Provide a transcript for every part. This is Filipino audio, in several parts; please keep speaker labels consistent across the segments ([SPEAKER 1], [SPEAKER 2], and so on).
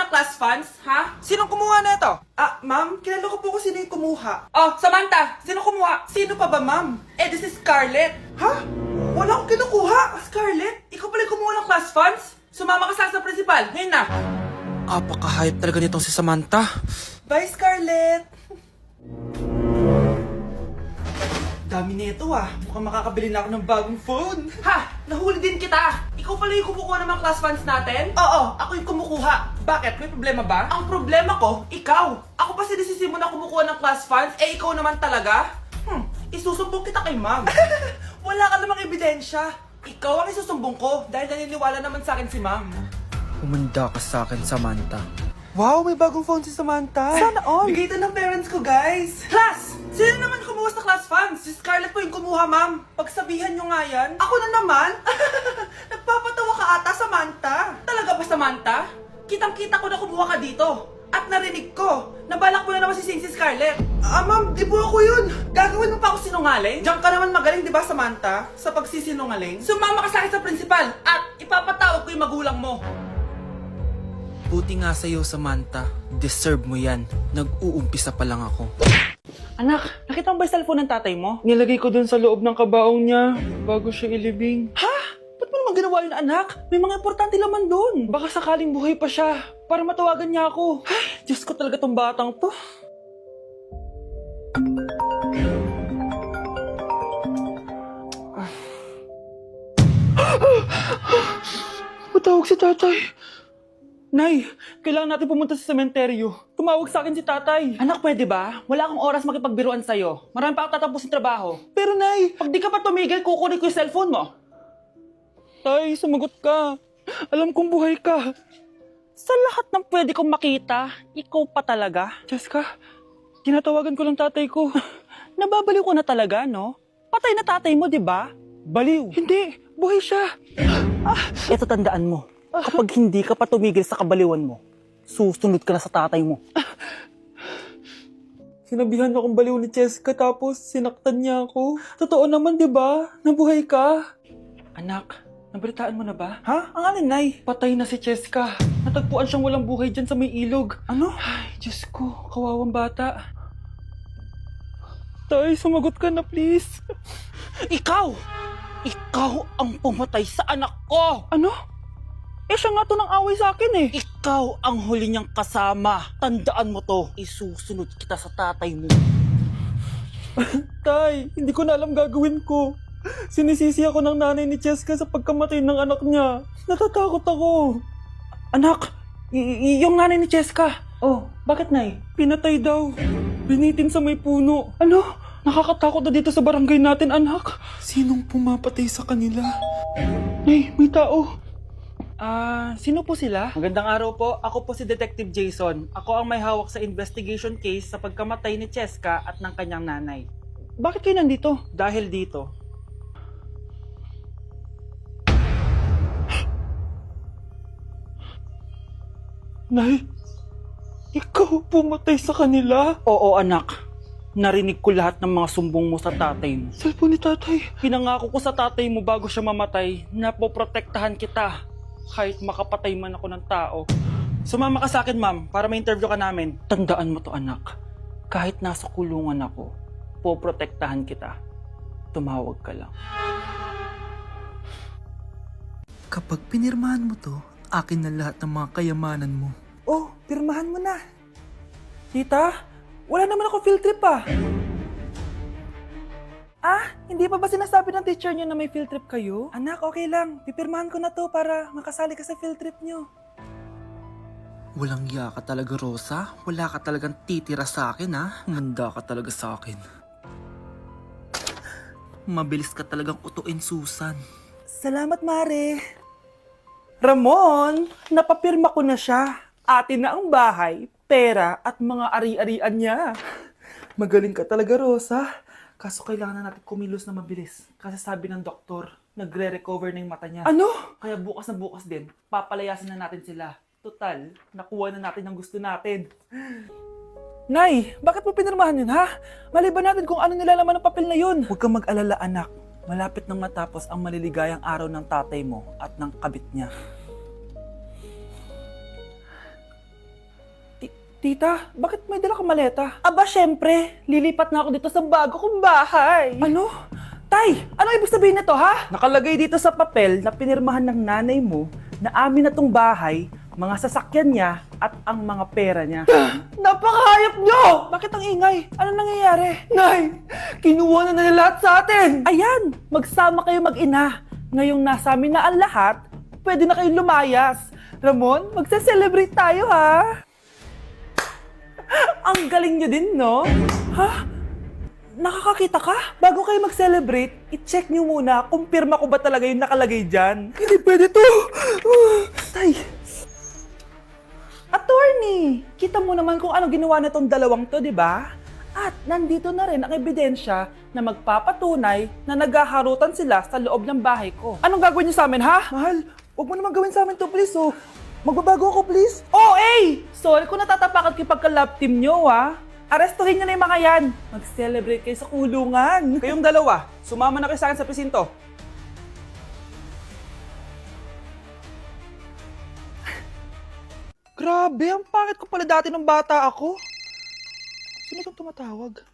[SPEAKER 1] na class funds, ha?
[SPEAKER 2] Sinong kumuha na ito?
[SPEAKER 1] Ma'am, kilala ko po kung sino yung kumuha. Oh, Samantha, sino kumuha? Sino pa ba, ma'am? This is Scarlett. Ha? Wala akong kinukuha. Scarlett, ikaw pala yung kumuha ng class funds? Sumama ka sa principal, ngayon na.
[SPEAKER 2] Apakahayop talaga nitong si Samantha.
[SPEAKER 1] Bye, Scarlett. Dami na ito Mukhang makakabili na ako ng bagong phone. Ha! Nahuli din kita! Ikaw pala yung kumukuha ng mga class funds natin? Oo, ako yung kumukuha. Bakit? May problema ba? Ang problema ko, ikaw. Ako pa sinisisi mo na kumukuha ng class funds, ikaw naman talaga? Isusumbong kita kay ma'am. Wala ka namang ebidensya. Ikaw ang isusumbong ko dahil naniniwala naman sa akin si ma'am.
[SPEAKER 2] Humanda ka sa akin, Samantha.
[SPEAKER 1] Wow, may bagong phone si Samantha. Sana all. Bigay ito ng parents ko, guys. Class! Sino naman kumuha sa class funds? Si Scarlett po yung kumuha, ma'am. Pagsabihan nyo nga yan. Ako na naman? Nagpapatawa ka ata, Samantha. Talaga ba, Samantha? Kitang-kita ko na kumuha ka dito. At narinig ko, nabalak mo na naman si Scarlett. Ma'am, di po ako yun. Gagawin mo pa ako sinungaling? Diyan ka naman magaling, di ba, Samantha? Sa pagsisinungaling? Sumama ka sa akin sa principal at ipapatawag ko yung magulang mo.
[SPEAKER 2] Buti nga sa'yo, Samantha. Deserve mo yan. Nag-uumpisa pa lang ako.
[SPEAKER 1] Anak, nakita mo ba yung cellphone ng tatay mo?
[SPEAKER 3] Nilagay ko dun sa loob ng kabaong niya bago siya ilibing.
[SPEAKER 1] Ha? Ba't mo naman ginawa yun, anak? May mga importante laman doon.
[SPEAKER 3] Baka sakaling buhay pa siya para matawagan niya ako.
[SPEAKER 1] Ay, Diyos ko talaga tong batang to.
[SPEAKER 3] Matawag si tatay. Nay, kailangan natin pumunta sa sementeryo. Tumawag sa akin si tatay.
[SPEAKER 1] Anak, pwede ba? Wala akong oras makipagbiruan sa'yo. Marami pa ako tatapusin trabaho.
[SPEAKER 3] Pero nay,
[SPEAKER 1] Pag di ka pa tumigil, kukunin ko yung cellphone mo.
[SPEAKER 3] tay, sumagot ka. Alam kong buhay ka.
[SPEAKER 1] Sa lahat ng pwede kong makita, ikaw pa talaga.
[SPEAKER 3] Jessica, tinatawagan ko lang tatay ko.
[SPEAKER 1] Nababaliw ko na talaga, no? Patay na tatay mo, di ba?
[SPEAKER 3] Baliw. Hindi, buhay siya.
[SPEAKER 1] Ito tandaan mo. Kapag hindi ka pa tumigil sa kabaliwan mo, susunod ka na sa tatay mo.
[SPEAKER 3] Sinabihan akong baliw ni Jessica tapos sinaktan niya ako. Totoo naman, di ba? Nabuhay ka.
[SPEAKER 1] Anak, nabalitaan mo na ba?
[SPEAKER 3] Ha?
[SPEAKER 1] Ang alin, Nay?
[SPEAKER 3] Patay na si Jessica. Natagpuan siyang walang buhay dyan sa may ilog.
[SPEAKER 1] Ano?
[SPEAKER 3] Ay, Diyos ko, kawawang bata. Tay, sumagot ka na please.
[SPEAKER 1] Ikaw! Ikaw ang pumatay sa anak ko!
[SPEAKER 3] Ano?
[SPEAKER 1] Siya nga to ng away sa akin eh. Ikaw ang huli niyang kasama. Tandaan mo to. Isusunod kita sa tatay mo.
[SPEAKER 3] Tay, hindi ko na alam gagawin ko. Sinisisi ako ng nanay ni Jessica sa pagkamatay ng anak niya. Natatakot ako.
[SPEAKER 1] Anak, yung nanay ni Jessica.
[SPEAKER 3] Oh,
[SPEAKER 1] Bakit, Nay?
[SPEAKER 3] pinatay daw. Binitin sa may puno. Ano? Nakakatakot na dito sa barangay natin, anak. Sinong pumapatay sa kanila? Nay, may tao.
[SPEAKER 1] Sino po sila? Magandang araw po. Ako po si Detective Jason. Ako ang may hawak sa investigation case sa pagkamatay ni Cheska at ng kanyang nanay.
[SPEAKER 3] Bakit kayo nandito?
[SPEAKER 1] Dahil dito,
[SPEAKER 3] Nay, ikaw pumatay sa kanila?
[SPEAKER 1] oo anak, narinig ko lahat ng mga sumbong mo sa tatay mo.
[SPEAKER 3] Cellphone ni tatay.
[SPEAKER 1] Pinangako ko sa tatay mo bago siya mamatay na poprotektahan kita kahit makapatay man ako ng tao. Sumama ka sa akin, ma'am, para ma-interview ka namin. Tandaan mo to, anak. Kahit nasa kulungan ako, poprotektahan kita. Tumawag ka lang.
[SPEAKER 2] Kapag pinirmahan mo to, akin na lahat ng mga kayamanan mo.
[SPEAKER 1] Oh, pirmahan mo na. Tita, wala naman ako field trip hindi pa ba sinasabi ng teacher niyo na may field trip kayo? Anak, okay lang. Pipirmahan ko na to para makasali ka sa field trip niyo.
[SPEAKER 2] Walang iya ka talaga, Rosa. Wala ka talagang titira sa akin, ha? Humanda ka talaga sa akin. Mabilis ka talagang utuin, Susan.
[SPEAKER 1] Salamat, Mare. Ramon, napapirma ko na siya. Atin na ang bahay, pera at mga ari-arian niya. Magaling ka talaga, Rosa. Kaso kailangan na natin kumilos na mabilis. Kasi sabi ng doktor, nagre-recover na yung mata niya.
[SPEAKER 3] Ano?
[SPEAKER 1] Kaya bukas na bukas din, papalayasin na natin sila. Total, nakuha na natin ang gusto natin. Nay, bakit mo pinirmahan yun, ha? Maliban natin kung ano nilalaman ng papel na yun. Huwag kang mag-alala, anak. Malapit nang matapos ang maliligayang araw ng tatay mo at ng kabit niya. Tita, bakit may dala kang maleta? Aba, syempre. Lilipat na ako dito sa bago kong bahay. Ano? Tay, ano ibig sabihin nito, ha? Nakalagay dito sa papel na pinirmahan ng nanay mo na amin na tong bahay, mga sasakyan niya at ang mga pera niya. Napakahayop nyo! Bakit ang ingay? Ano nangyayari? Nay, kinuha na nila lahat sa atin! Ayan, magsama kayo mag-ina. Ngayong nasa amin na ang lahat, pwede na kayong lumayas. Ramon, magse-celebrate tayo, ha? Ang galing nyo din, no? Ha? Nakakakita ka? Bago kayo mag-celebrate, i-check nyo muna kung pirma ko ba talaga yung nakalagay dyan. Hindi pwede to! Tay! Attorney! Kita mo naman kung ano ginawa na tong dalawang to, di ba? At nandito na rin ang ebidensya na magpapatunay na naghaharutan sila sa loob ng bahay ko. Anong gagawin niyo sa amin, ha? Mahal, huwag mo naman gawin sa amin to, please, oh. Magbabago ako, please. Oh, eh! Sorry kung natatapakan kayo pagka-love team nyo, ha? Arestuhin nyo na yung mga yan. Mag-celebrate kayo sa kulungan. Kayong dalawa, sumama na kayo sa akin sa presinto. Grabe, ang pangit ko pala dati nung bata ako. Sino itong tumatawag?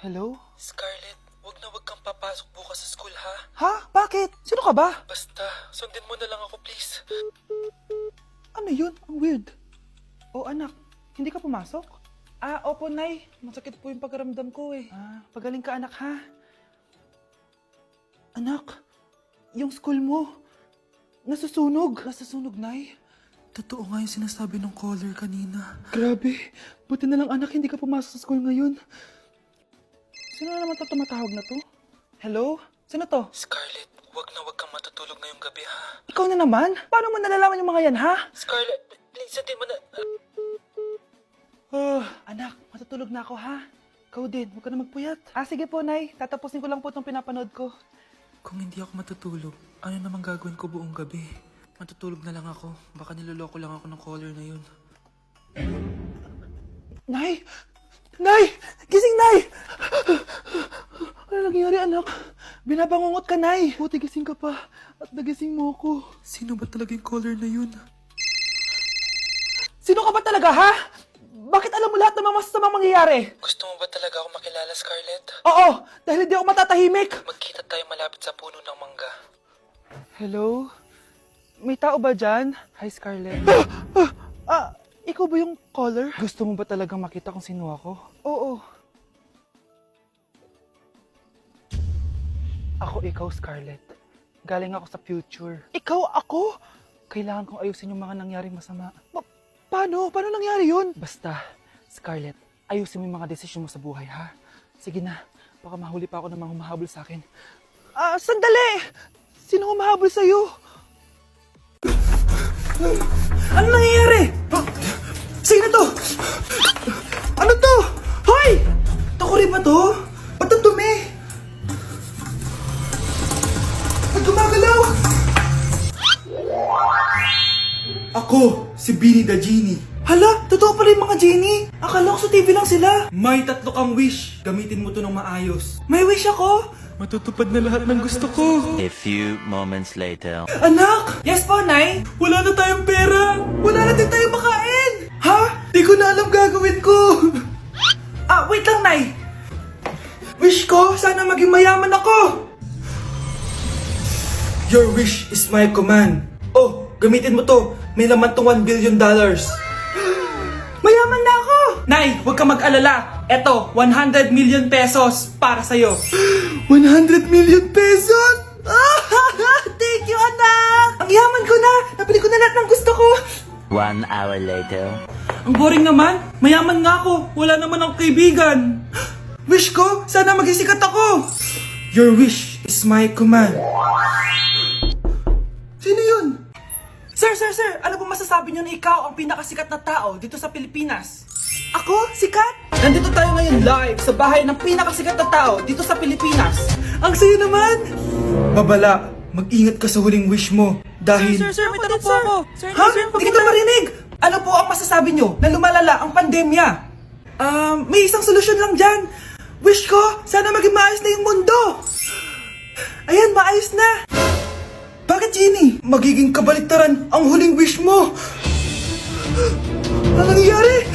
[SPEAKER 1] Hello?
[SPEAKER 2] Scarlett, wag kang papasok bukas sa school ha?
[SPEAKER 1] Ha? Bakit? Sino ka ba?
[SPEAKER 2] Basta, sundin mo na lang ako please.
[SPEAKER 1] Ano yun? Ang weird. Oh anak, hindi ka pumasok? Ah, opo nay. Masakit po yung pagkaramdam ko eh. Ah, pagaling ka anak ha? Anak, yung school mo, nasusunog. Nasusunog nay?
[SPEAKER 2] Totoo nga yung sinasabi ng caller kanina.
[SPEAKER 1] Grabe, buti na lang anak hindi ka pumasok sa school ngayon. Sino na naman tumatawag na to? Hello? Sino to?
[SPEAKER 2] Scarlett, wag kang matutulog ngayong gabi ha?
[SPEAKER 1] Ikaw na naman? Paano mo nalalaman yung mga yan ha?
[SPEAKER 2] Scarlett, please sundin mo na...
[SPEAKER 1] Anak, matutulog na ako ha? Ikaw din, huwag ka na magpuyat. Ah, sige po, Nay. Tatapusin ko lang po itong pinapanood ko.
[SPEAKER 2] Kung hindi ako matutulog, ano namang gagawin ko buong gabi? Matutulog na lang ako. Baka niloloko lang ako ng caller na yun.
[SPEAKER 1] Nay! Nay! Gising, Nay! Ano nangyari, anak? Binabangungot ka, Nay. Buti gising ka pa. At nagising mo ako.
[SPEAKER 2] Sino ba talaga yung caller na yun?
[SPEAKER 1] Sino ka ba talaga, ha? Bakit alam mo lahat ng mga masasamang mangyayari?
[SPEAKER 2] Gusto mo ba talaga ako makilala, Scarlett?
[SPEAKER 1] Oo, dahil hindi ako matatahimik.
[SPEAKER 2] Magkita tayo malapit sa puno ng mangga.
[SPEAKER 1] Hello? May tao ba dyan? Hi, Scarlett. Ikaw ba yung caller? Gusto mo ba talagang makita kung sino ako? Oo. Ako ikaw, Scarlett. Galing ako sa future. Ikaw ako? Kailangan kong ayusin yung mga nangyaring masama. Paano? Paano nangyari yun? Basta, Scarlett, ayusin mo yung mga desisyon mo sa buhay, ha? Sige na, baka mahuli pa ako ng mga humahabol sa akin. Sandali! Sino humahabol sa'yo? Ano nangyayari? Sino to? Ano to? Hoy! Takuri ba to? Ba't ang dumi? Ba't gumagalaw?
[SPEAKER 3] Ako, si Beanie the Genie.
[SPEAKER 1] Hala, totoo pala yung mga genie. Akala ko sa TV lang sila.
[SPEAKER 3] May 3 kang wish. Gamitin mo to ng maayos.
[SPEAKER 1] May wish ako.
[SPEAKER 3] Matutupad na lahat ng gusto ko.
[SPEAKER 4] A few moments later.
[SPEAKER 1] Anak! Yes po, Nay?
[SPEAKER 3] Wala na tayong pera.
[SPEAKER 1] Wala na din tayo makain.
[SPEAKER 3] Ha? Di ko na alam gagawin ko.
[SPEAKER 1] Wait lang, Nay.
[SPEAKER 3] Wish ko, sana maging mayaman ako. Your wish is my command. Oh, gamitin mo to. May laman tong $1 billion.
[SPEAKER 1] Mayaman na ako. Nay, huwag ka mag-alala. Eto, 100 million pesos para sa'yo.
[SPEAKER 3] 100 million pesos?
[SPEAKER 1] Thank you, anak. Ang yaman ko na. Nabili ko na lahat ng gusto ko.
[SPEAKER 4] 1 hour later.
[SPEAKER 1] Ang boring naman. Mayaman nga ako. Wala naman akong kaibigan.
[SPEAKER 3] Wish ko, sana maging sikat ako. Your wish is my command. Sino yun?
[SPEAKER 1] Sir! Ano po masasabi niyo na ikaw ang pinakasikat na tao dito sa Pilipinas? Ako? Sikat? Nandito tayo ngayon live sa bahay ng pinakasikat na tao dito sa Pilipinas. Ang sayo naman!
[SPEAKER 3] Babala, mag-ingat ka sa huling wish mo. Dahil...
[SPEAKER 1] Sir, may tanong po ako. Ha? Hindi kita marinig! Ano po ang masasabi niyo na lumalala ang pandemya? May isang solusyon lang dyan. Wish ko, sana maging maayos na yung mundo. Ayan, maayos na.
[SPEAKER 3] Bakit, Genie? Magiging kabaliktaran ang huling wish mo.
[SPEAKER 1] Ano nangyayari?